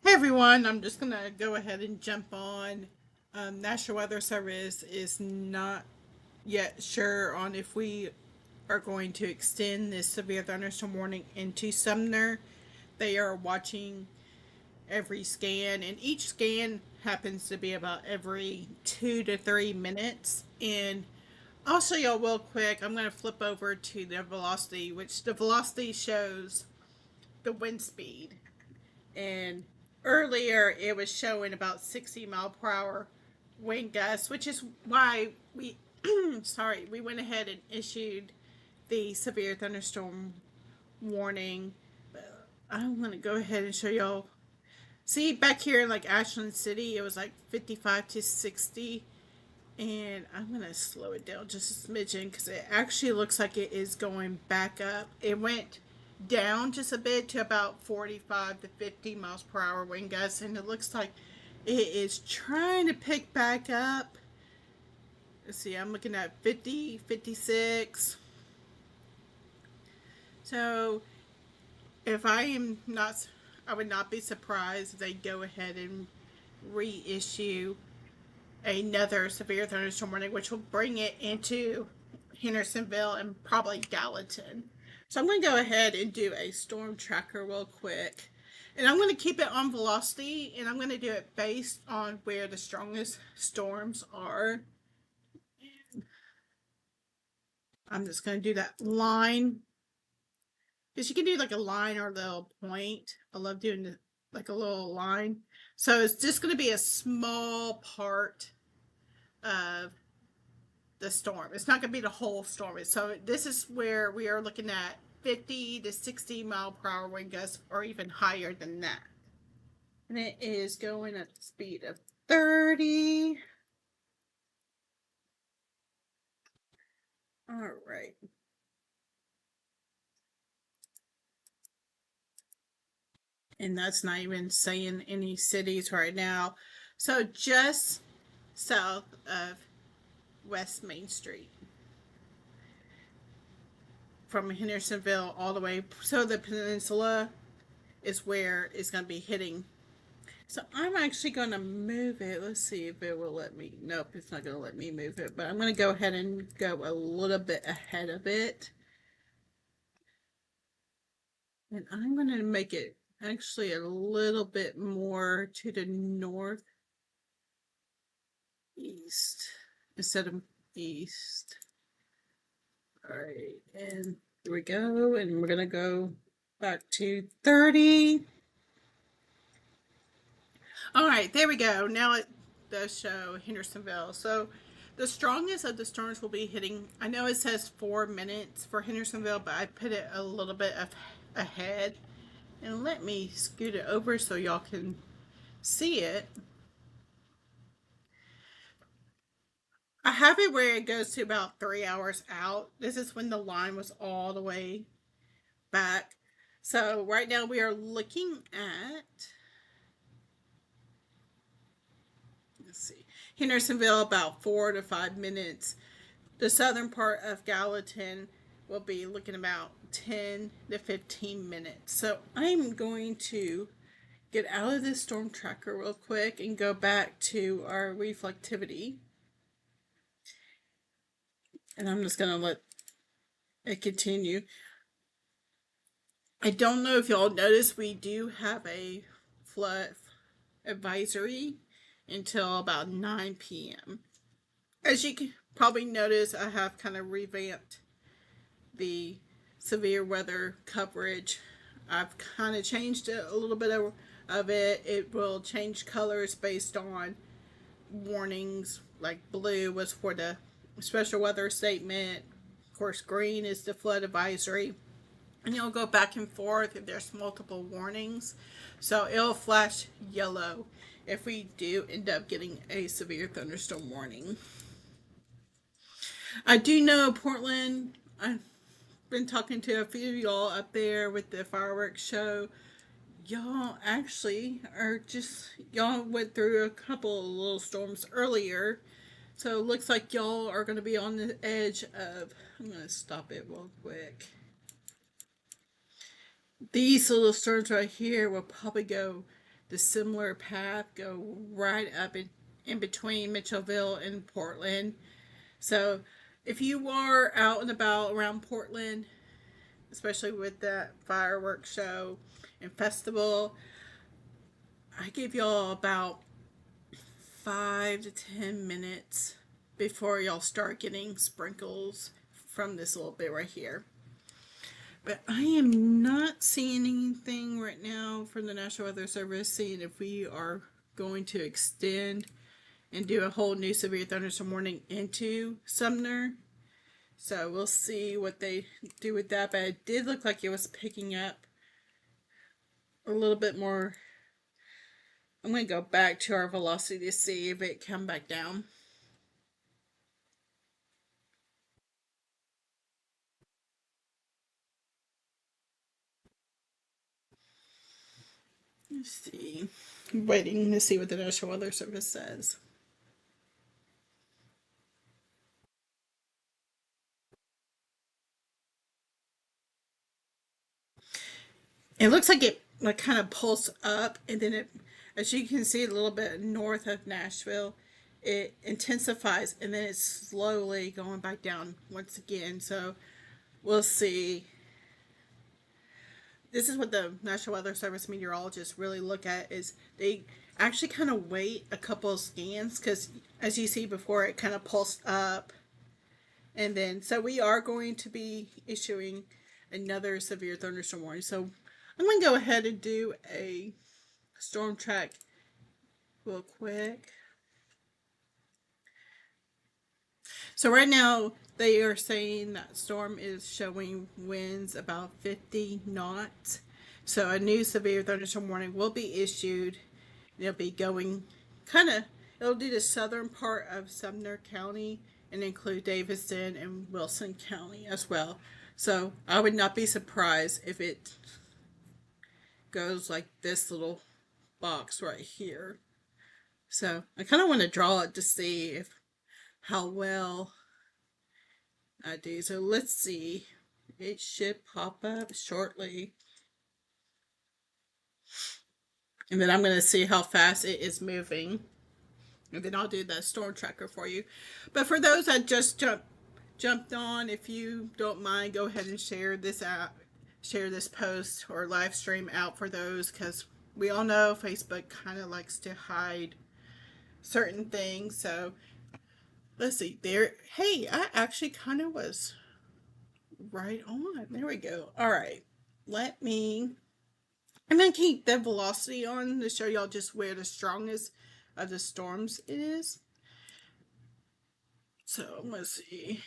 Hey everyone, I'm just gonna go ahead and jump on. National Weather Service is not yet sure on if we are going to extend this severe thunderstorm warning into Sumner. They are watching every scan, and each scan happens to be about every 2 to 3 minutes. And I'll show y'all real quick. I'm gonna flip over to the velocity, which the velocity shows the wind speed, and earlier it was showing about 60 mile per hour wind gusts, which is why we sorry, we went ahead and issued the severe thunderstorm warning. I'm gonna go ahead and show y'all. See, back here in like Ashland City, it was like 55 to 60, and I'm gonna slow it down just a smidgen because it actually looks like it is going back up. It went down just a bit to about 45 to 50 miles per hour wind gusts, and it looks like it is trying to pick back up. Let's see, I'm looking at 50, 56. So if I am not, I would not be surprised if they go ahead and reissue another severe thunderstorm warning, which will bring it into Hendersonville and probably Gallatin. So I'm going to go ahead and do a storm tracker real quick. And I'm going to keep it on velocity, and I'm going to do it based on where the strongest storms are. I'm just going to do that line. Because you can do like a line or a little point. I love doing like a little line. So it's just going to be a small part of the storm. It's not going to be the whole storm. So this is where we are looking at 50 to 60 mile per hour wind gusts, or even higher than that. And it is going at the speed of 30. All right. And that's not even saying any cities right now. So just south of West Main Street, from Hendersonville all the way, so the peninsula is where it's going to be hitting. So I'm actually going to move it. Let's see if it will let me. Nope, it's not going to let me move it. But I'm going to go ahead and go a little bit ahead of it. And I'm going to make it actually a little bit more to the northeast instead of east. All right, and here we go. And we're going to go back to 30. All right, there we go. Now it does show Hendersonville. So the strongest of the storms will be hitting. I know it says 4 minutes for Hendersonville, but I put it a little bit ahead. And let me scoot it over so y'all can see it. I have it where it goes to about 3 hours out. This is when the line was all the way back. So right now we are looking at, let's see, Hendersonville about 4 to 5 minutes. The southern part of Gallatin will be looking about 10 to 15 minutes. So I'm going to get out of this storm tracker real quick and go back to our reflectivity. And I'm just going to let it continue. I don't know if y'all noticed, we do have a flood advisory until about 9 p.m. As you can probably notice, I have kind of revamped the severe weather coverage. I've kind of changed it a little bit of it. It will change colors based on warnings. Like blue was for the special weather statement. Of course, green is the flood advisory. And you'll go back and forth if there's multiple warnings. So it'll flash yellow if we do end up getting a severe thunderstorm warning. I do know Portland, I've been talking to a few of y'all up there with the fireworks show. Y'all actually are just, y'all went through a couple of little storms earlier. So it looks like y'all are going to be on the edge of, I'm going to stop it real quick. These little storms right here will probably go the similar path go right up in between Mitchellville and Portland. So if you are out and about around Portland, especially with that fireworks show and festival, I give y'all about 5 to 10 minutes before y'all start getting sprinkles from this little bit right here. But I am not seeing anything right now from the National Weather Service seeing if we are going to extend and do a whole new severe thunderstorm warning into Sumner. So we'll see what they do with that. But it did look like it was picking up a little bit more. I'm going to go back to our velocity to see if it come back down. Let's see. I'm waiting to see what the National Weather Service says. It looks like it like kind of pulls up, and then it, as you can see, a little bit north of Nashville, it intensifies, and then it's slowly going back down once again. So we'll see. This is what the National Weather Service meteorologists really look at is they actually kind of wait a couple of scans because as you see before it kind of pulsed up, and then so we are going to be issuing another severe thunderstorm warning. So I'm going to go ahead and do a storm track real quick. So right now they are saying that storm is showing winds about 50 knots. So a new severe thunderstorm warning will be issued. It'll be going kind of, it'll do the southern part of Sumner County and include Davidson and Wilson County as well. So I would not be surprised if it goes like this little box right here. So I kind of want to draw it to see if how well I do. So let's see. It should pop up shortly. And then I'm going to see how fast it is moving. And then I'll do the storm tracker for you. But for those that just jumped on, if you don't mind, go ahead and share this out. Share this post or live stream out for those because we all know Facebook kind of likes to hide certain things. So let's see there. Hey, I actually kind of was right on. There we go. All right. Let me. I'm going to keep the velocity on to show y'all just where the strongest of the storms is. So let's see.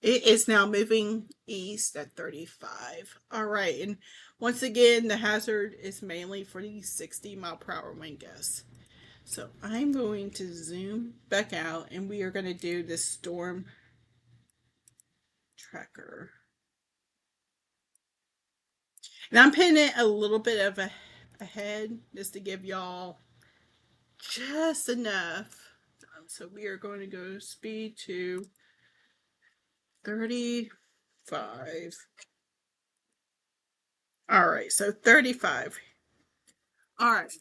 It is now moving east at 35. All right. And once again, the hazard is mainly for these 60-mile-per-hour wind gusts. So I'm going to zoom back out and we are going to do this storm tracker. And I'm putting it a little bit of ahead just to give y'all just enough. So we are going to go speed to 35. All right, so 35. All right.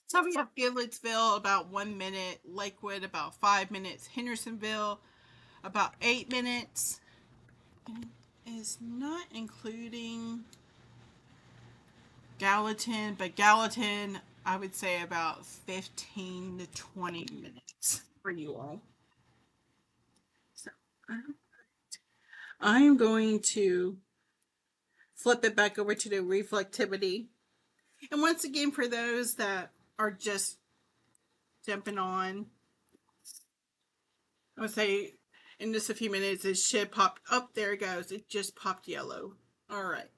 So we have Gillettsville about 1 minute, Lakewood about 5 minutes, Hendersonville about 8 minutes. And it is not including Gallatin, but Gallatin, I would say about 15 to 20 minutes for you all. So I am going to flip it back over to the reflectivity. And once again, for those that are just jumping on, I would say in just a few minutes it should pop up. Oh, there it goes. It just popped yellow. All right.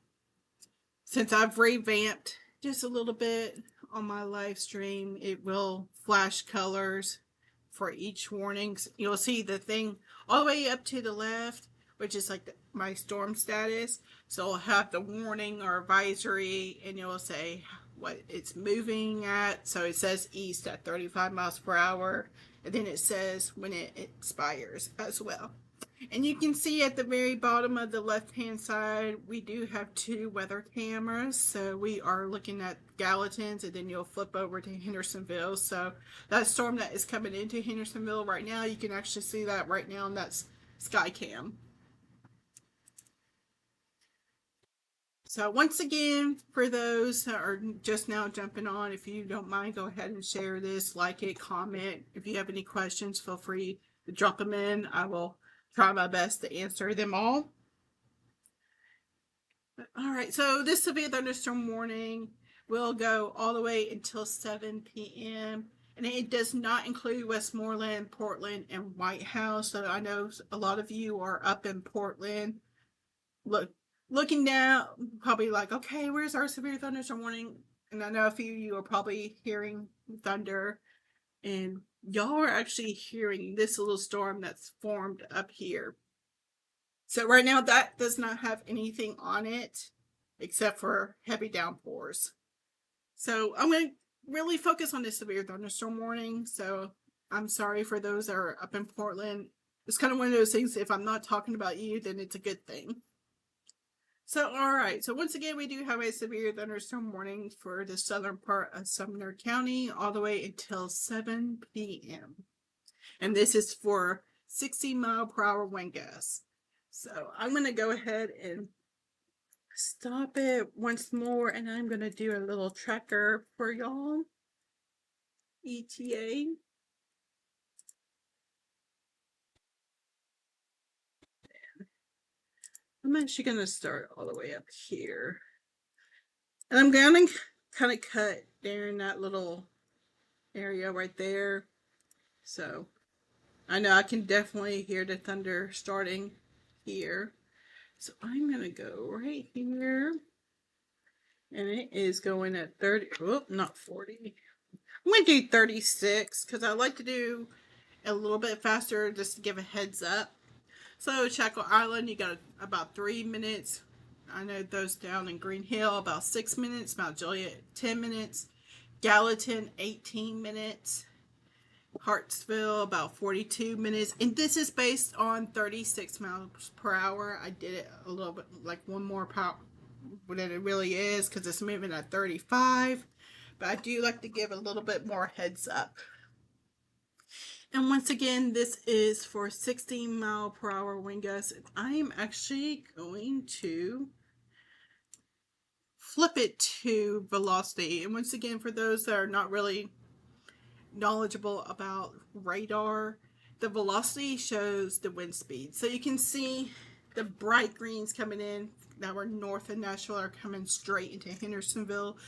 Since I've revamped just a little bit on my live stream, it will flash colors for each warning. You'll see the thing all the way up to the left, which is like my storm status. So I'll have the warning or advisory, and you'll say what it's moving at. So it says east at 35 miles per hour, and then it says when it expires as well. And you can see at the very bottom of the left-hand side, we do have two weather cameras. So we are looking at Gallatin's, and then you'll flip over to Hendersonville. So that storm that is coming into Hendersonville right now, you can actually see that right now, and that's Skycam. So once again, for those that are just now jumping on, if you don't mind, go ahead and share this, like it, comment. If you have any questions, feel free to drop them in. I will try my best to answer them all. All right, so this severe thunderstorm warning will go all the way until 7 p.m. And it does not include Westmoreland, Portland, and White House. So I know a lot of you are up in Portland. Looking down, probably like, okay, where's our severe thunderstorm warning? And I know a few of you are probably hearing thunder, and y'all are actually hearing this little storm that's formed up here. So right now that does not have anything on it except for heavy downpours. So I'm going to really focus on this severe thunderstorm warning. So I'm sorry for those that are up in Portland. It's kind of one of those things, if I'm not talking about you, then it's a good thing. So, all right. So once again, we do have a severe thunderstorm warning for the southern part of Sumner County all the way until 7 p.m. And this is for 60-mile-per-hour wind gusts. So I'm going to go ahead and stop it once more, and I'm going to do a little tracker for y'all. ETA. I'm actually going to start all the way up here. And I'm going to kind of cut there in that little area right there. So I know I can definitely hear the thunder starting here. So I'm going to go right here. And it is going at 30, oh, not 40. I'm going to do 36 because I like to do a little bit faster just to give a heads up. So Shackle Island, you got about 3 minutes. I know those down in Green Hill, about 6 minutes. Mount Juliet, 10 minutes. Gallatin, 18 minutes. Hartsville, about 42 minutes. And this is based on 36 miles per hour. I did it a little bit like one more power than it really is because it's moving at 35. But I do like to give a little bit more heads up. And once again, this is for 60-mile-per-hour wind gusts. I am actually going to flip it to velocity. And once again, for those that are not really knowledgeable about radar, the velocity shows the wind speed. So you can see the bright greens coming in that were north of Nashville are coming straight into Hendersonville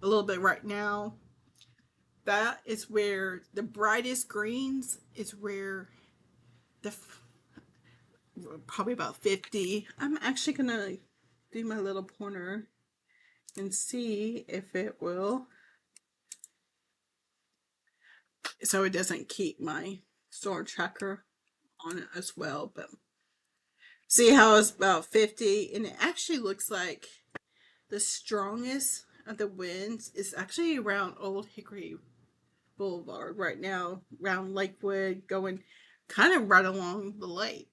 a little bit right now. That is where the brightest greens is where the probably about 50. I'm actually gonna do my little pointer and see if it will, so it doesn't keep my storm tracker on it as well. But see how it's about 50, and it actually looks like the strongest of the winds is actually around Old Hickory Boulevard right now, around Lakewood, going kind of right along the lake.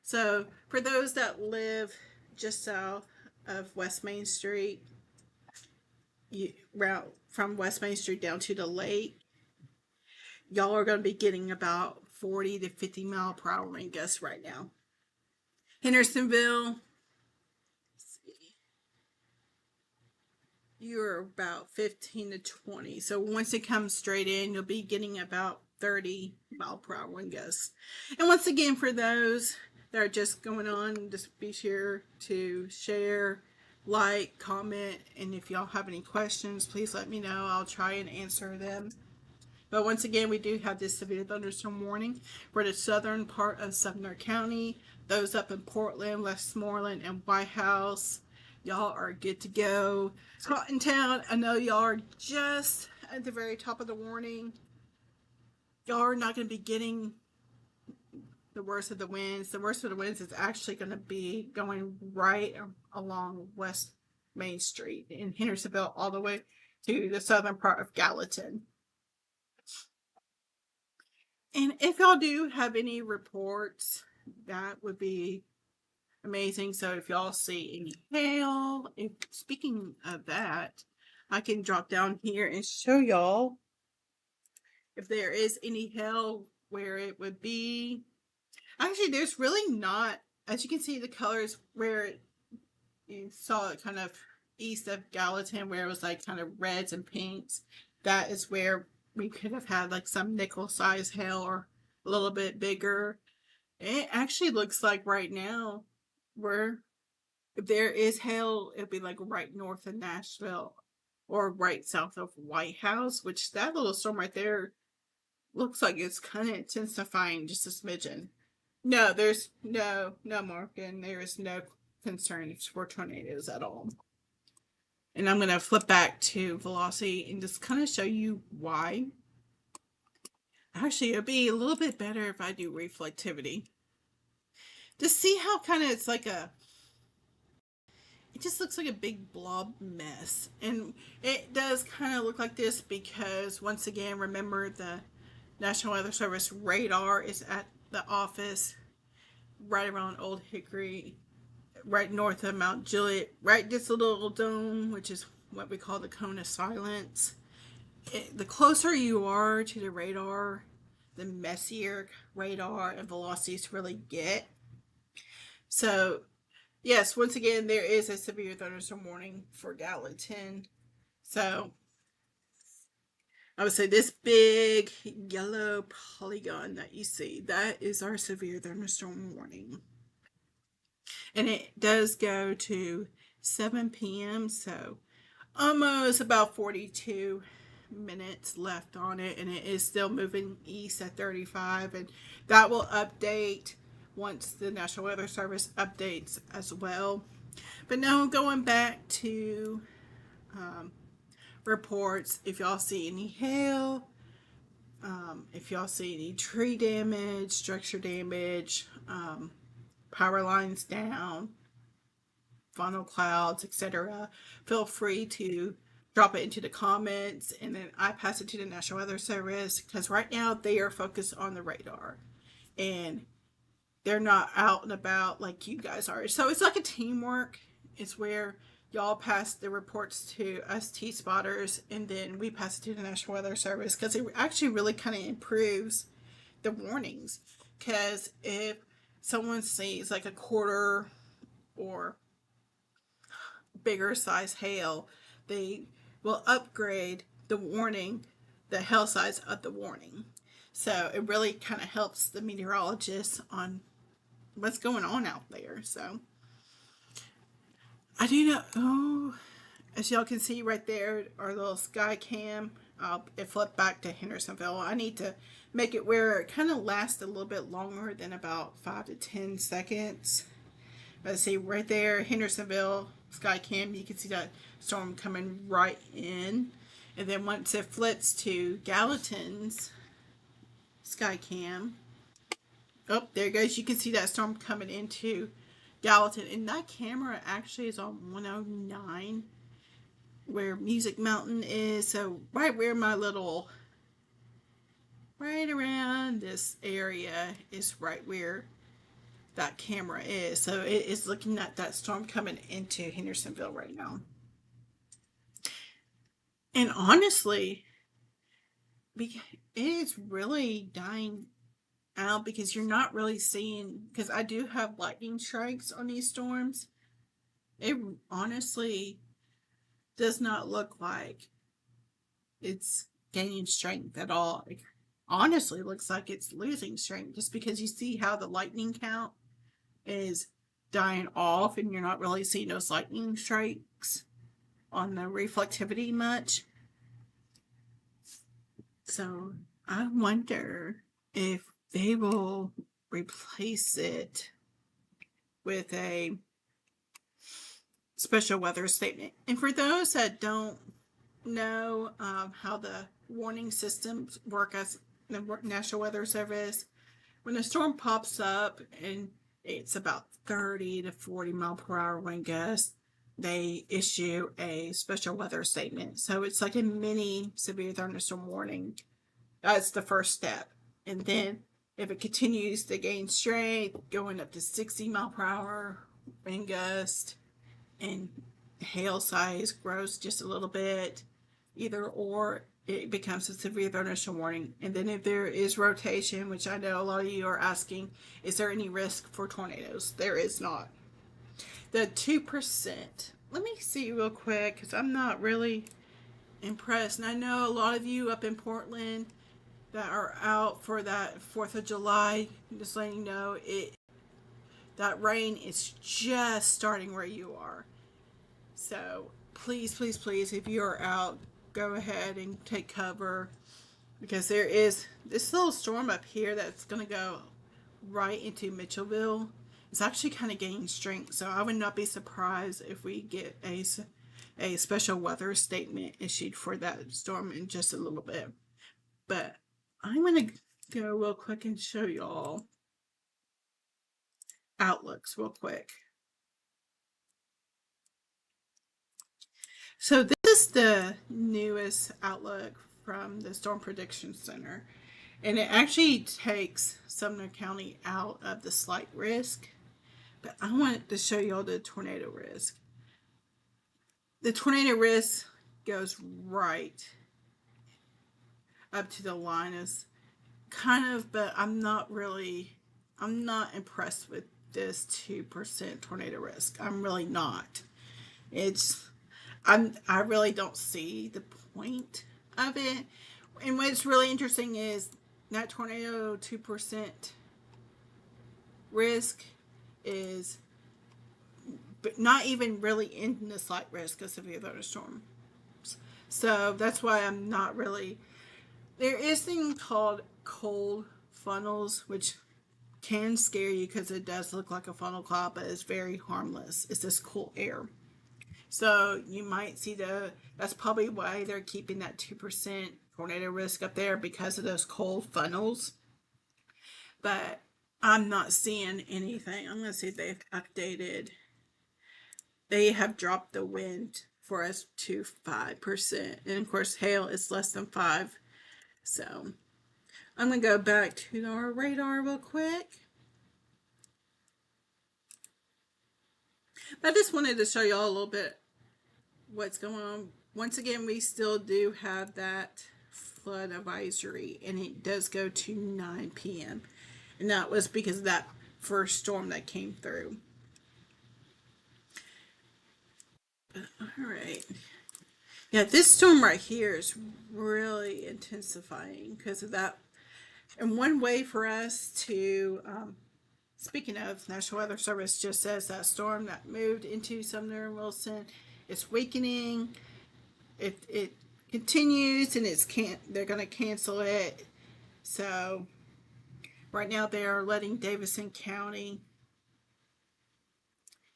So for those that live just south of West Main Street, from West Main Street down to the lake, y'all are going to be getting about 40 to 50 mile per hour wind gusts right now. Hendersonville, you're about 15 to 20. So once it comes straight in, you'll be getting about 30 mile per hour wind gusts. And once again, for those that are just going on, just be sure to share, like, comment, and if y'all have any questions, please let me know. I'll try and answer them. But once again, we do have this severe thunderstorm warning for the southern part of Sumner County. Those up in Portland, Westmoreland, and White House, y'all are good to go. Cottontown, I know y'all are just at the very top of the warning. Y'all are not going to be getting the worst of the winds. The worst of the winds is actually going to be going right along West Main Street in Hendersonville all the way to the southern part of Gallatin. And if y'all do have any reports that would be amazing. So if y'all see any hail, if speaking of that, I can drop down here and show y'all if there is any hail where it would be. Actually, there's really not. As you can see, the colors where you saw it kind of east of Gallatin, where it was like kind of reds and pinks. That is where we could have had like some nickel size hail or a little bit bigger. It actually looks like right now where if there is hail, it'll be like right north of Nashville or right south of White House, which that little storm right there looks like it's kind of intensifying just a smidgen. No, there's no marking. There is no concerns for tornadoes at all. And I'm going to flip back to velocity and just kind of show you why. Actually, it'd be a little bit better if I do reflectivity. To see how kind of it's like it just looks like a big blob mess. And it does kind of look like this because, once again, remember the National Weather Service radar is at the office right around Old Hickory, right north of Mount Juliet, right this little dome, which is what we call the cone of silence. The closer you are to the radar, the messier radar and velocities really get. So, yes, once again, there is a severe thunderstorm warning for Gallatin. So, I would say this big yellow polygon that you see, that is our severe thunderstorm warning. And it does go to 7 p.m. So almost about 42 minutes left on it. And it is still moving east at 35. And that will update once the National Weather Service updates as well. But now going back to reports, if y'all see any hail, if y'all see any tree damage, structure damage, power lines down, funnel clouds, etc., feel free to drop it into the comments, and then I pass it to the National Weather Service because right now they are focused on the radar and they're not out and about like you guys are. So it's like a teamwork. It's where y'all pass the reports to us T-spotters and then we pass it to the National Weather Service because it actually really kind of improves the warnings. Because if someone sees like a quarter or bigger size hail, they will upgrade the warning, the hail size of the warning. So it really kind of helps the meteorologists on what's going on out there. So I do know. Oh, as y'all can see right there, our little sky cam. It flipped back to Hendersonville. I need to make it where it kind of lasts a little bit longer than about 5 to 10 seconds. Let's see right there, Hendersonville sky cam. You can see that storm coming right in, and then once it flips to Gallatin's sky cam, oh, there it goes. You can see that storm coming into Gallatin, and that camera actually is on 109 where Music Mountain is. So right where my little, right around this area is right where that camera is. So it is looking at that storm coming into Hendersonville right now. And honestly, it is really dying out because you're not really seeing, because I do have lightning strikes on these storms. It honestly does not look like it's gaining strength at all. It honestly looks like it's losing strength just because you see how the lightning count is dying off and you're not really seeing those lightning strikes on the reflectivity much. So I wonder if they will replace it with a special weather statement. And for those that don't know how the warning systems work as the National Weather Service, when a storm pops up and it's about 30 to 40 mile per hour wind gusts, they issue a special weather statement. So it's like a mini severe thunderstorm warning. That's the first step. And then If it continues to gain strength, going up to 60 mph wind gust, and hail size grows just a little bit, either or, it becomes a severe thunderstorm warning. And then if there is rotation, which I know a lot of you are asking, is there any risk for tornadoes? There is not. The 2%, let me see real quick because I'm not really impressed. And I know a lot of you up in Portland that are out for that 4th of July, just letting you know, that rain is just starting where you are. So please, please, please, if you are out, go ahead and take cover, because there is this little storm up here that's going to go right into Mitchellville. It's actually kind of gaining strength, so I would not be surprised if we get a special weather statement issued for that storm in just a little bit. But I'm going to go real quick and show y'all outlooks real quick. So this is the newest outlook from the Storm Prediction Center, and it actually takes Sumner County out of the slight risk, but I wanted to show y'all the tornado risk. The tornado risk goes right up to the line, is kind of, but I'm not impressed with this 2% tornado risk. I'm really not. I really don't see the point of it. And what's really interesting is that tornado 2% risk is not even really in the slight risk of severe thunderstorms. So that's why I'm not really. There is a thing called cold funnels, which can scare you because it does look like a funnel cloud, but it's very harmless. It's just cool air. So you might see that's probably why they're keeping that 2% tornado risk up there, because of those cold funnels. But I'm not seeing anything. I'm going to see if they've updated. They have dropped the wind for us to 5%. And of course, hail is less than 5. So I'm going to go back to our radar real quick. I just wanted to show y'all a little bit what's going on. Once again, we still do have that flood advisory, and it does go to 9 p.m. And that was because of that first storm that came through. All right. Yeah, this storm right here is really intensifying because of that. And one way for us to, speaking of, National Weather Service just says that storm that moved into Sumner and Wilson, it's weakening. It continues, and they're going to cancel it. So right now they are letting Davidson County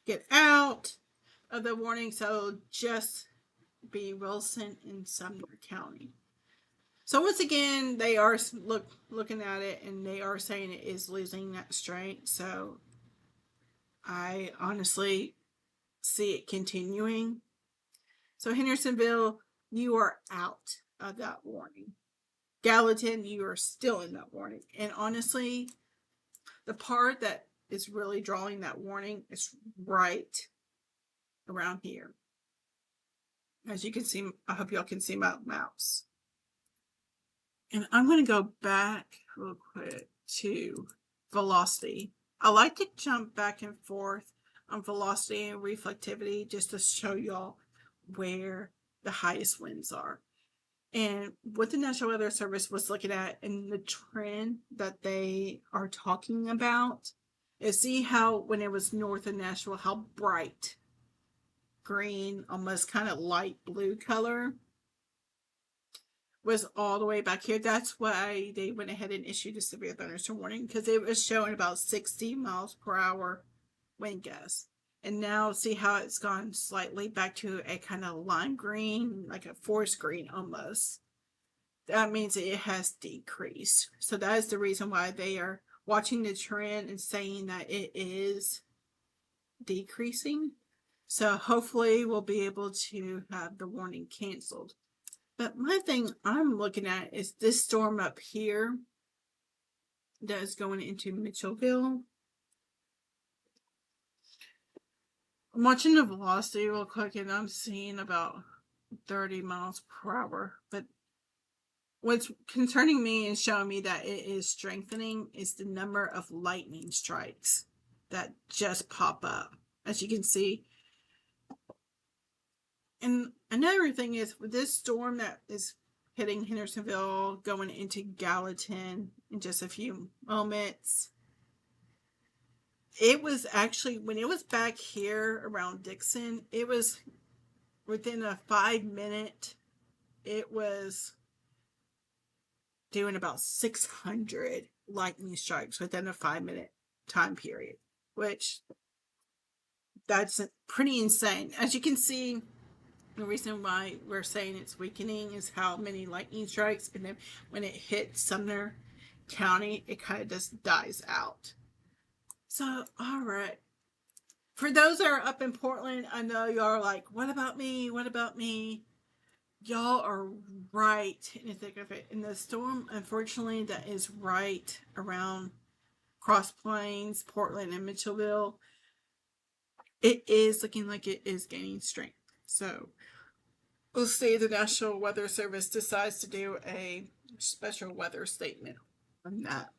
get out of the warning, so it'll just be Wilson and Sumner County. So once again, they are looking at it, and they are saying it is losing that strength. So I honestly see it continuing. So Hendersonville, you are out of that warning. Gallatin, you are still in that warning. And honestly, the part that is really drawing that warning is right around here. As you can see, I hope y'all can see my mouse. And I'm going to go back real quick to velocity. I like to jump back and forth on velocity and reflectivity just to show y'all where the highest winds are. And what the National Weather Service was looking at, and the trend that they are talking about, is see how when it was north of Nashville, how bright green, almost kind of light blue color was all the way back here. That's why they went ahead and issued a severe thunderstorm warning, because it was showing about 60 miles per hour wind gusts. And now see how it's gone slightly back to a kind of lime green, like a forest green almost. That means it has decreased. So that is the reason why they are watching the trend and saying that it is decreasing. So hopefully we'll be able to have the warning canceled. But my thing I'm looking at is this storm up here. that is going into Mitchellville. I'm watching the velocity real quick and I'm seeing about 30 miles per hour. But what's concerning me and showing me that it is strengthening is the number of lightning strikes that just pop up. As you can see, and another thing is with this storm that is hitting Hendersonville, going into Gallatin in just a few moments, it was actually, when it was back here around Dixon, it was within a 5 minute, it was doing about 600 lightning strikes within a 5 minute time period, which that's pretty insane. As you can see, the reason why we're saying it's weakening is how many lightning strikes, and then when it hits Sumner County, it kind of just dies out. So, all right. For those that are up in Portland, I know y'all are like, what about me? What about me? Y'all are right in the thick of it. And the storm, unfortunately, that is right around Cross Plains, Portland, and Mitchellville, it is looking like it is gaining strength. So we'll see the National Weather Service decides to do a special weather statement on that.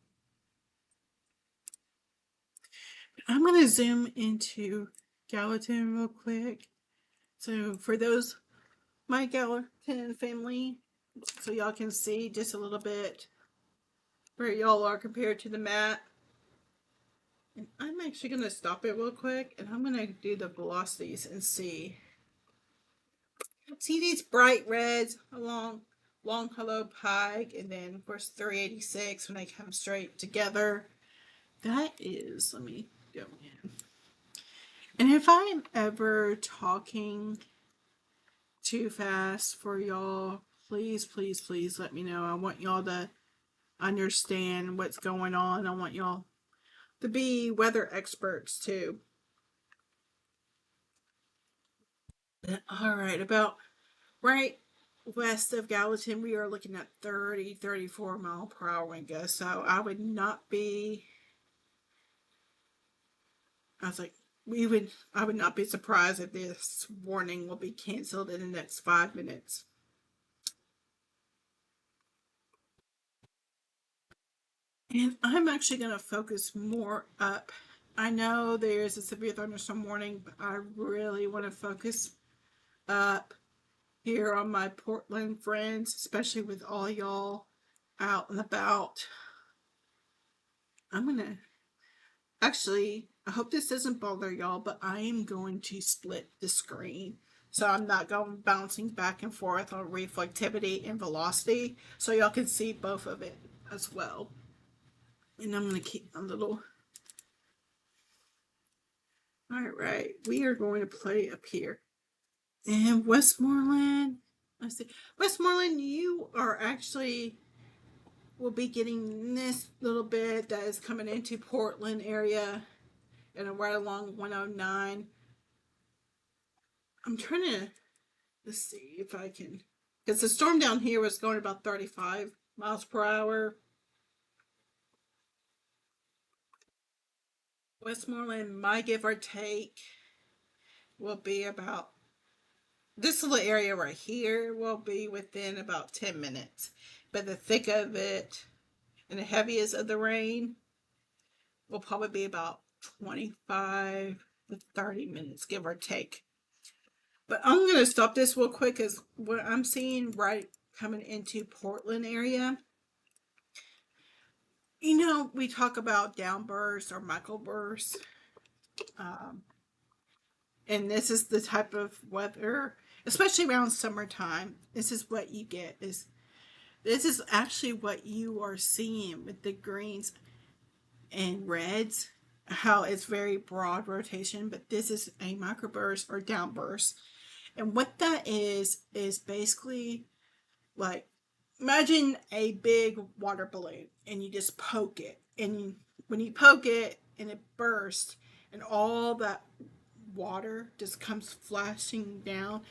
I'm going to zoom into Gallatin real quick. So for those, my Gallatin family, so y'all can see just a little bit where y'all are compared to the map. And I'm actually going to stop it real quick and I'm going to do the velocities and see. See these bright reds along Longfellow Pike, and then of course 386 when they come straight together. That is, let me go in. And if I'm ever talking too fast for y'all, please, please, please let me know. I want y'all to understand what's going on. I want y'all to be weather experts too. All right, about right west of Gallatin, we are looking at 30, 34 mile per hour wind gusts. So I would not be, I was like, I would not be surprised if this warning will be canceled in the next 5 minutes. And I'm actually going to focus more up. I know there's a severe thunderstorm warning, but I really want to focus up here on my Portland friends, especially with all y'all out and about. I'm going to actually, I hope this doesn't bother y'all, but I am going to split the screen. So I'm not going bouncing back and forth on reflectivity and velocity. So y'all can see both of it as well. And I'm going to keep a little. All right, we are going to play up here. And Westmoreland, I see. Westmoreland, you are actually, will be getting this little bit that is coming into Portland area and right along 109. I'm trying to, let's see if I can, because the storm down here was going about 35 miles per hour. Westmoreland, my give or take, will be about, this little area right here will be within about 10 minutes. But the thick of it and the heaviest of the rain will probably be about 25 to 30 minutes, give or take. But I'm going to stop this real quick because what I'm seeing right coming into Portland area, you know, we talk about downbursts or microbursts. And this is the type of weather, especially around summertime, this is what you get. This is actually what you are seeing with the greens and reds, how it's very broad rotation, but this is a microburst or downburst. And what that is basically like, imagine a big water balloon and you just poke it. And when you poke it and it bursts and all that water just comes flashing down,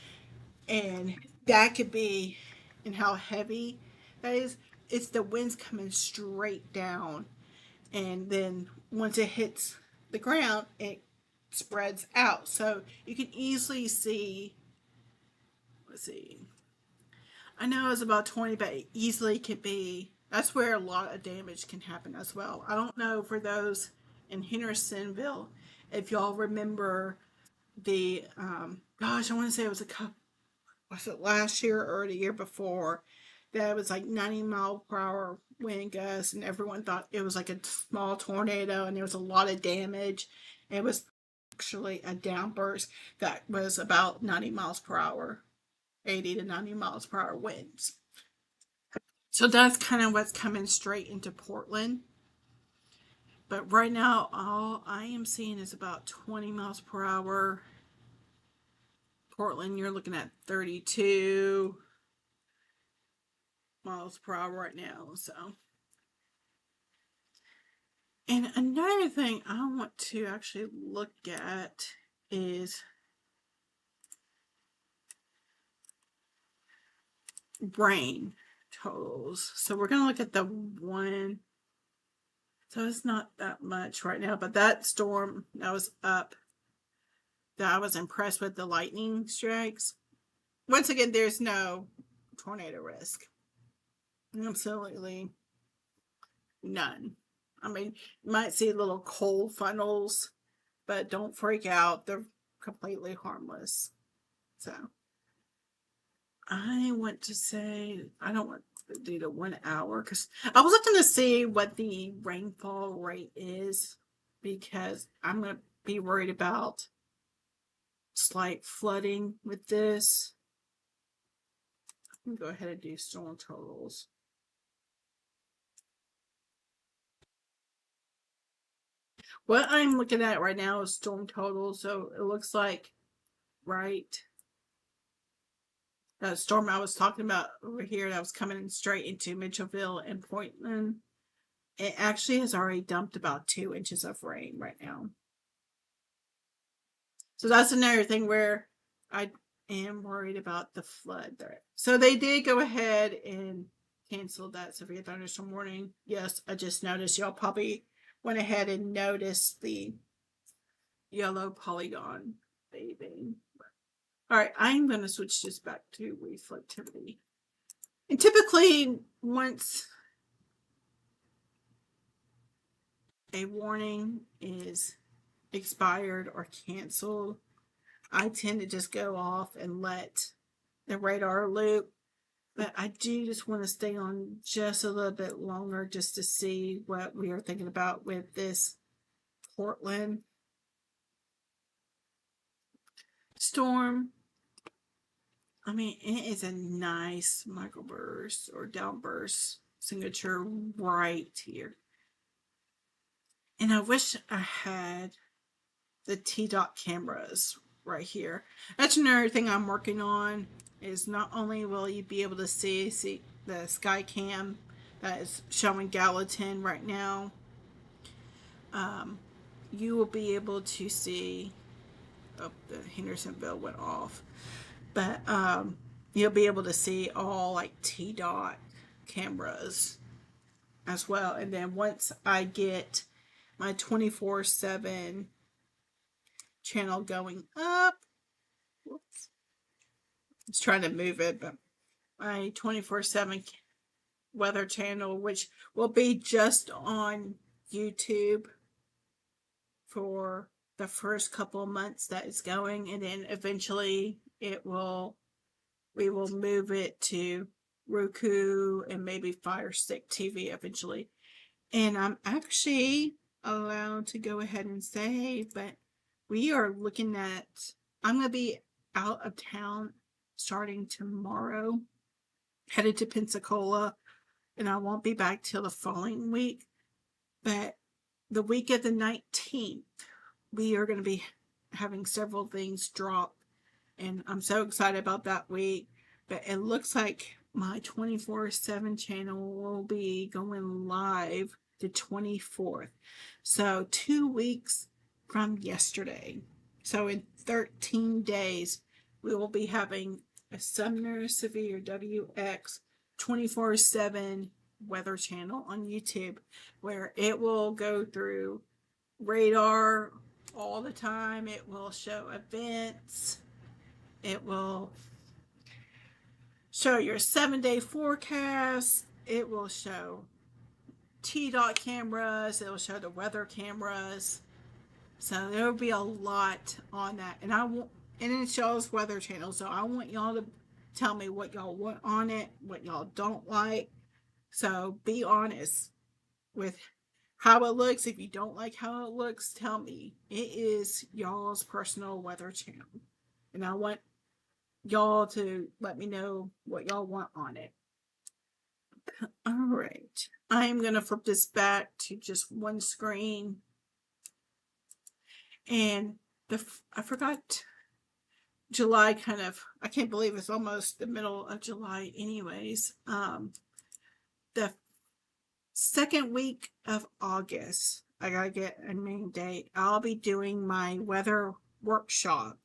and that could be, and how heavy that is, it's the winds coming straight down and then once it hits the ground, it spreads out. So you can easily see, let's see, I know it's about 20, but it easily could be, that's where a lot of damage can happen as well. I don't know for those in Hendersonville if y'all remember the, gosh, I want to say it was a couple, was it last year or the year before, that was like 90-mile-per-hour wind gusts, and everyone thought it was like a small tornado, and there was a lot of damage. It was actually a downburst that was about 90 miles per hour, 80 to 90 miles per hour winds. So that's kind of what's coming straight into Portland. But right now, all I am seeing is about 20 miles per hour. Portland, you're looking at 32 miles per hour right now. So, and another thing I want to actually look at is rain totals. So we're going to look at the one. So it's not that much right now, but that storm that was up, that I was impressed with the lightning strikes. Once again, there's no tornado risk. Absolutely none. I mean, you might see little cold funnels, but don't freak out. They're completely harmless. So I want to say, I don't want to do the 1 hour because I was looking to see what the rainfall rate is, because I'm going to be worried about slight flooding with this. I'm going to go ahead and do storm totals. What I'm looking at right now is storm totals. So it looks like, right, that storm I was talking about over here that was coming straight into Mitchellville and Portland, it actually has already dumped about 2 inches of rain right now. So that's another thing where I am worried about the flood there. So they did go ahead and cancel that severe thunderstorm warning. Yes, I just noticed y'all probably went ahead and noticed the yellow polygon bathing. All right, I'm going to switch this back to reflectivity. And typically, once a warning is expired or canceled, I tend to just go off and let the radar loop. But I do just want to stay on just a little bit longer just to see what we are thinking about with this Portland storm. I mean, it is a nice microburst or downburst signature right here. And I wish I had the T-Dot cameras right here. That's another thing I'm working on, is not only will you be able to see the sky cam that is showing Gallatin right now, you will be able to see, oh, the Hendersonville went off, but you'll be able to see all like T-Dot cameras as well. And then once I get my 24/7 channel going up, whoops, I was trying to move it, but my 24/7 weather channel, which will be just on YouTube for the first couple of months that it's going, and then eventually we will move it to Roku and maybe Fire Stick TV eventually. And I'm actually allowed to go ahead and say, but we are looking at, I'm going to be out of town starting tomorrow, headed to Pensacola, and I won't be back till the following week. But the week of the 19th, we are going to be having several things drop, and I'm so excited about that week. But it looks like my 24/7 channel will be going live the 24th. So 2 weeks from yesterday. So in 13 days, we will be having a SumnerSevereWx 24/7 weather channel on YouTube where it will go through radar all the time. It will show events. It will show your 7-day forecast. It will show T-dot cameras. It will show the weather cameras. So there will be a lot on that. And it shows weather channels. So I want y'all to tell me what y'all want on it, what y'all don't like. So be honest with how it looks. If you don't like how it looks, tell me. It is y'all's personal weather channel. And I want y'all to let me know what y'all want on it. All right. I'm going to flip this back to just one screen. And I forgot July I can't believe it's almost the middle of July anyways. The second week of August, I gotta get a main date. I'll be doing my weather workshop,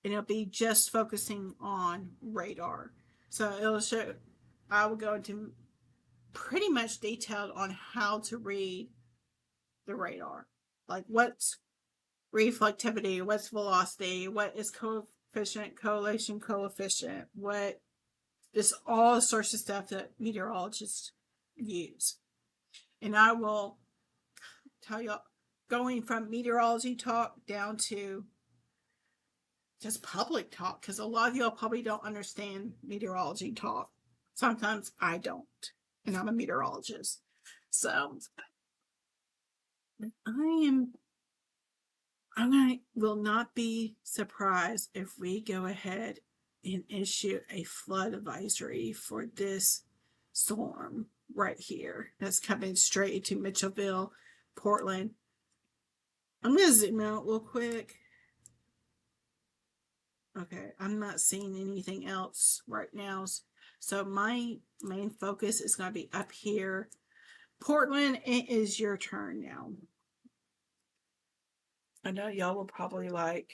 and it'll be just focusing on radar. So it'll show, I will go into pretty much detailed on how to read the radar. Like what's reflectivity, what's velocity, what is coefficient, correlation coefficient, what is all sorts of stuff that meteorologists use. And I will tell you, going from meteorology talk down to just public talk, because a lot of y'all probably don't understand meteorology talk. Sometimes I don't, and I'm a meteorologist. So I will not be surprised if we go ahead and issue a flood advisory for this storm right here that's coming straight to Mitchellville, Portland. I'm going to zoom out real quick. Okay, I'm not seeing anything else right now. So my main focus is going to be up here. Portland, it is your turn now. I know y'all will probably like,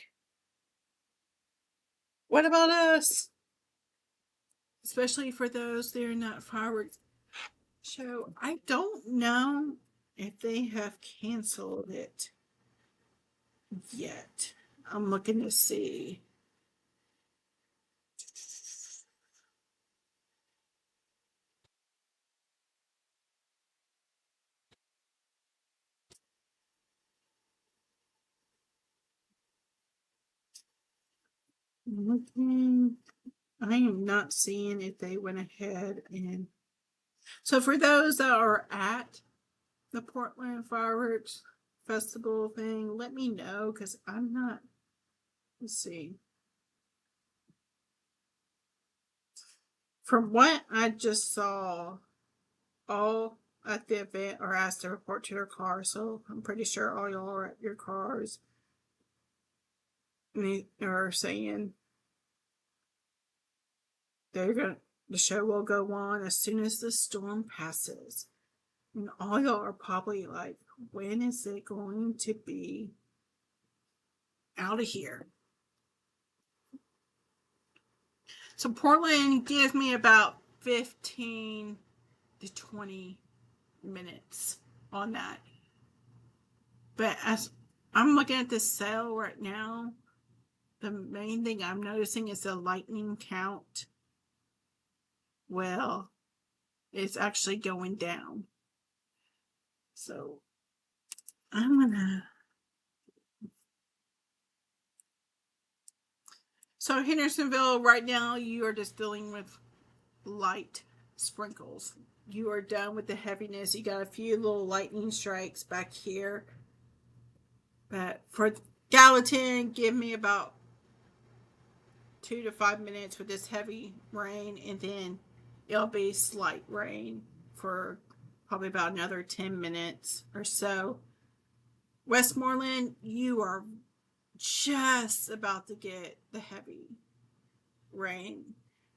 what about us? Especially for those that are not fireworks show. I don't know if they have canceled it yet. I'm looking to see. Looking. I am not seeing if they went ahead and. So for those that are at the Portland Fireworks Festival thing, let me know because I'm not. Let's see. From what I just saw, all at the event are asked to report to their car, so I'm pretty sure all y'all are at your cars. And they are saying the show will go on as soon as the storm passes. And all y'all are probably like, when is it going to be out of here? So Portland gives me about 15 to 20 minutes on that. But as I'm looking at this cell right now, the main thing I'm noticing is the lightning count. Well, it's actually going down. So I'm gonna. So Hendersonville, right now, you are just dealing with light sprinkles. You are done with the heaviness. You got a few little lightning strikes back here. But for Gallatin, give me about 2 to 5 minutes with this heavy rain, and then it'll be slight rain for probably about another 10 minutes or so. Westmoreland, you are just about to get the heavy rain.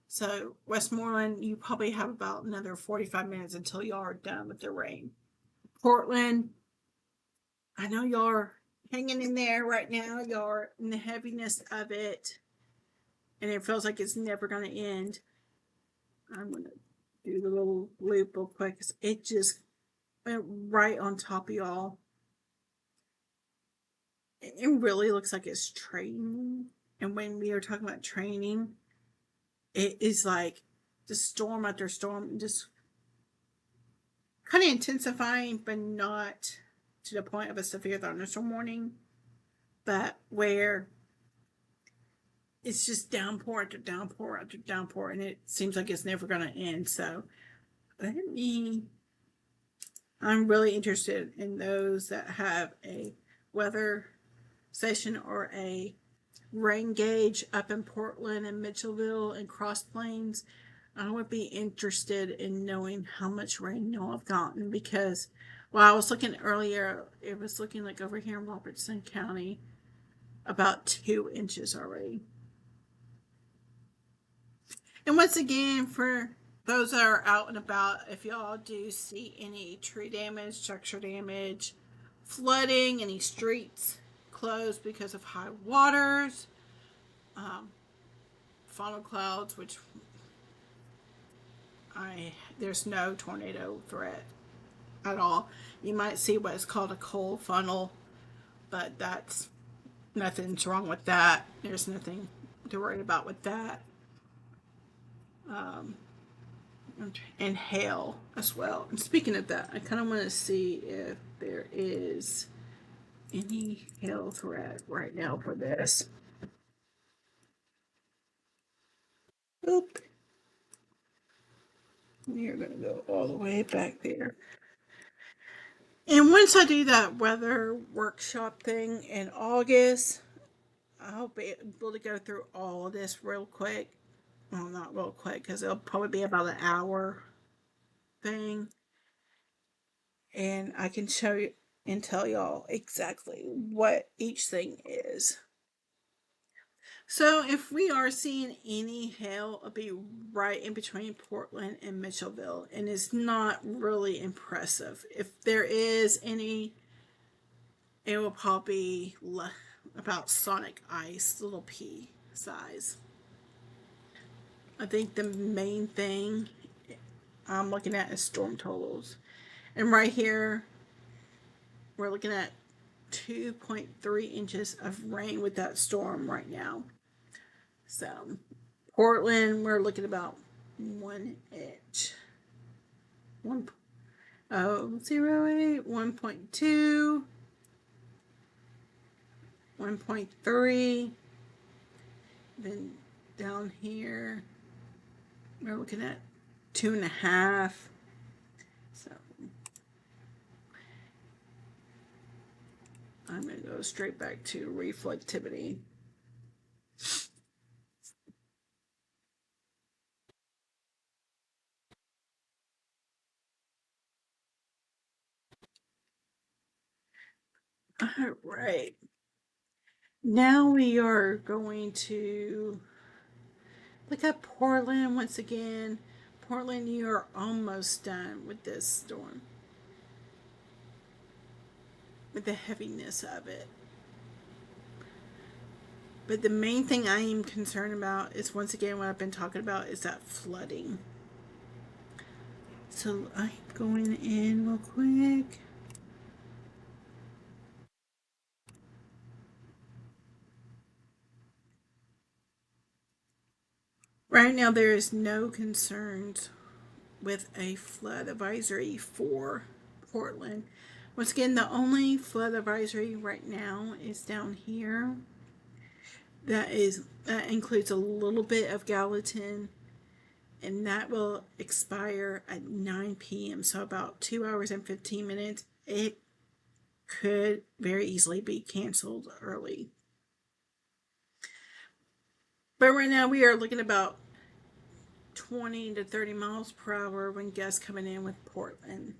So Westmoreland, you probably have about another 45 minutes until y'all are done with the rain. Portland, I know y'all are hanging in there right now. Y'all are in the heaviness of it. And it feels like it's never going to end. I'm going to do the little loop real quick. It just went right on top of y'all. It really looks like it's training. And when we are talking about training, it is like the storm after storm, just kind of intensifying, but not to the point of a severe thunderstorm warning, but where it's just downpour after downpour after downpour, and it seems like it's never going to end. So I'm really interested in those that have a weather station or a rain gauge up in Portland and Mitchellville and Cross Plains. I would be interested in knowing how much rain y'all have gotten, because while I was looking earlier, it was looking like over here in Robertson County about 2 inches already. And once again, for those that are out and about, if y'all do see any tree damage, structure damage, flooding, any streets closed because of high waters, funnel clouds, which there's no tornado threat at all. You might see what is called a cold funnel, but that's nothing's wrong with that. There's nothing to worry about with that. And hail as well. And speaking of that, I kind of want to see if there is any hail threat right now for this. Oop. We're going to go all the way back there. And once I do that weather workshop thing in August, I'll be able to go through all of this real quick. Well, not real quick, because it'll probably be about an hour thing. And I can show you and tell y'all exactly what each thing is. So if we are seeing any hail, it'll be right in between Portland and Mitchellville, and it's not really impressive. If there is any, it will probably be about Sonic Ice, little pea size. I think the main thing I'm looking at is storm totals. And right here, we're looking at 2.3 inches of rain with that storm right now. So, Portland, we're looking about 1 inch. 1.08, 1.2, 1.3. Then down here, we're looking at 2.5. So, I'm going to go straight back to reflectivity. All right. Now we are going to look at Portland once again. Portland, you are almost done with this storm, with the heaviness of it. But the main thing I am concerned about is, once again, what I've been talking about is that flooding. So I'm going in real quick. Right now, there is no concerns with a flood advisory for Portland. Once again, the only flood advisory right now is down here. That includes a little bit of Gallatin, and that will expire at 9 p.m. So about 2 hours and 15 minutes. It could very easily be canceled early. But right now we are looking about 20 to 30 miles per hour when gusts coming in with Portland.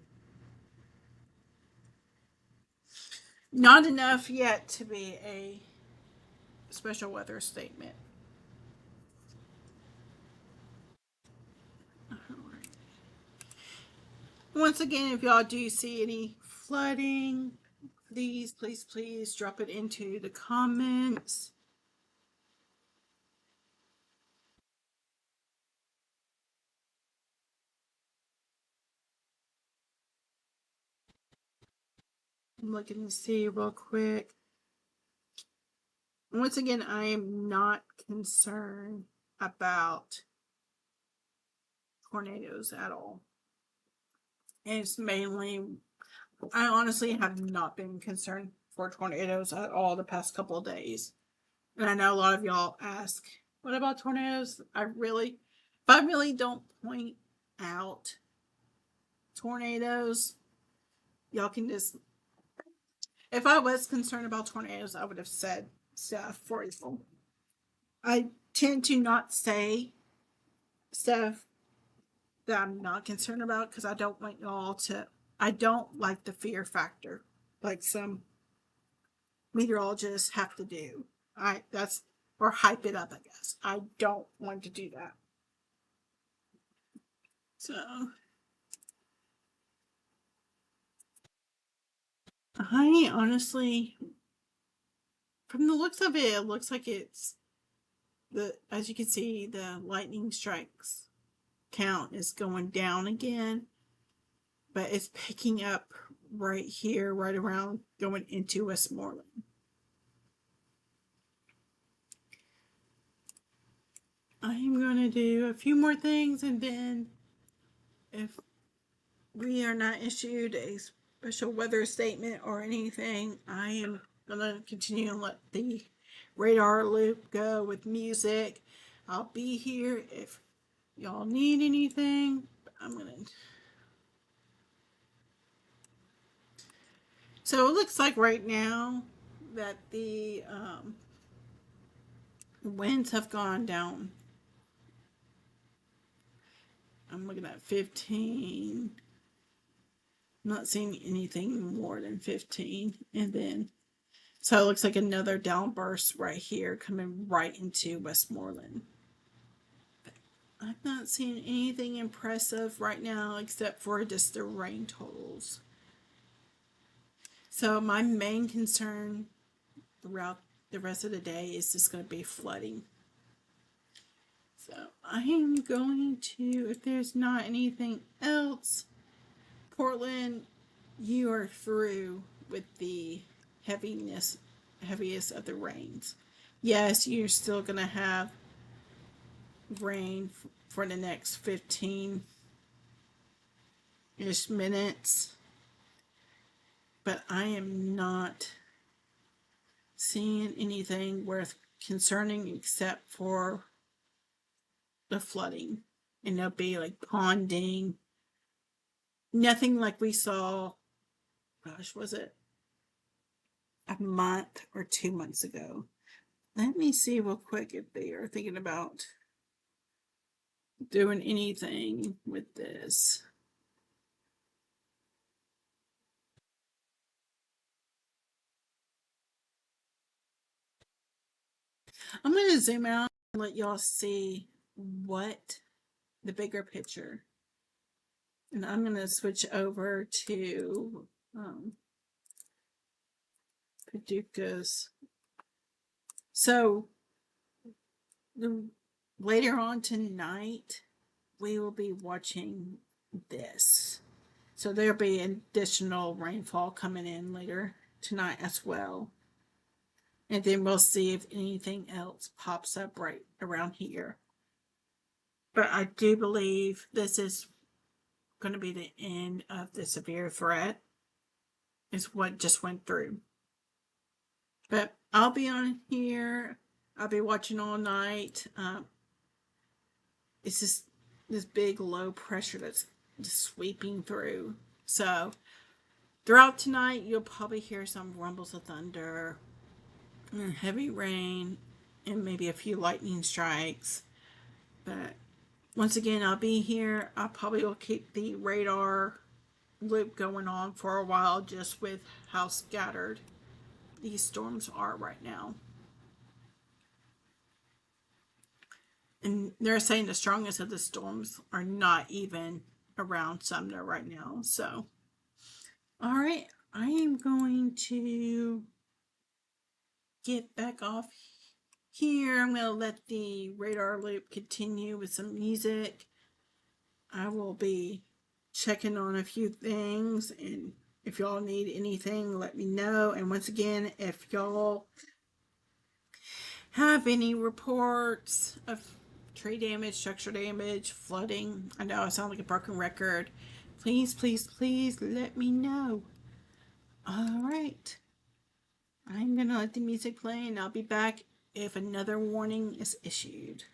Not enough yet to be a special weather statement. Once again, if y'all do see any flooding, please drop it into the comments. I'm looking to see real quick. Once again, I am not concerned about tornadoes at all. And it's mainly, I honestly have not been concerned for tornadoes at all the past couple of days. And I know a lot of y'all ask, what about tornadoes? If I really don't point out tornadoes, y'all can just, if I was concerned about tornadoes, I would have said stuff, for example. I tend to not say stuff that I'm not concerned about because I don't want y'all to, I don't like the fear factor like some meteorologists have to do. Or hype it up, I guess. I don't want to do that. So, I honestly, from the looks of it, it looks like it's as you can see, the lightning strikes count is going down again, but it's picking up right here, right around going into Westmoreland. I'm going to do a few more things, and then if we are not issued a special weather statement or anything, I am going to continue and let the radar loop go with music. I'll be here if y'all need anything. I'm going to. So it looks like right now that the winds have gone down. I'm looking at 15. I'm not seeing anything more than 15. And then, so it looks like another downburst right here coming right into Westmoreland. I'm not seeing anything impressive right now except for just the rain totals. So my main concern throughout the rest of the day is just going to be flooding. So I am going to, if there's not anything else, Portland, you are through with the heaviest of the rains. Yes, you're still going to have rain for the next 15-ish minutes, but I am not seeing anything worth concerning except for the flooding. And there'll be like ponding. Nothing like we saw, gosh, was it a month or 2 months ago? Let me see real quick if they are thinking about doing anything with this. I'm going to zoom out and let y'all see what the bigger picture. And I'm going to switch over to Paducah's. So later on tonight, we will be watching this. So there'll be additional rainfall coming in later tonight as well. And then we'll see if anything else pops up right around here. But I do believe this is going to be the end of the severe threat. Is what just went through. But I'll be on here. I'll be watching all night. It's just this big low pressure that's just sweeping through. So throughout tonight, you'll probably hear some rumbles of thunder, and heavy rain, and maybe a few lightning strikes. But once again, I'll be here. I probably will keep the radar loop going on for a while just with how scattered these storms are right now. And they're saying the strongest of the storms are not even around Sumner right now. So, all right, I am going to get back off here. I'm going to let the radar loop continue with some music. I will be checking on a few things and If y'all need anything, let me know. And once again, if y'all have any reports of tree damage, structural damage, flooding, I know I sound like a broken record, please, please, please let me know. All right. I'm going to let the music play and I'll be back if another warning is issued.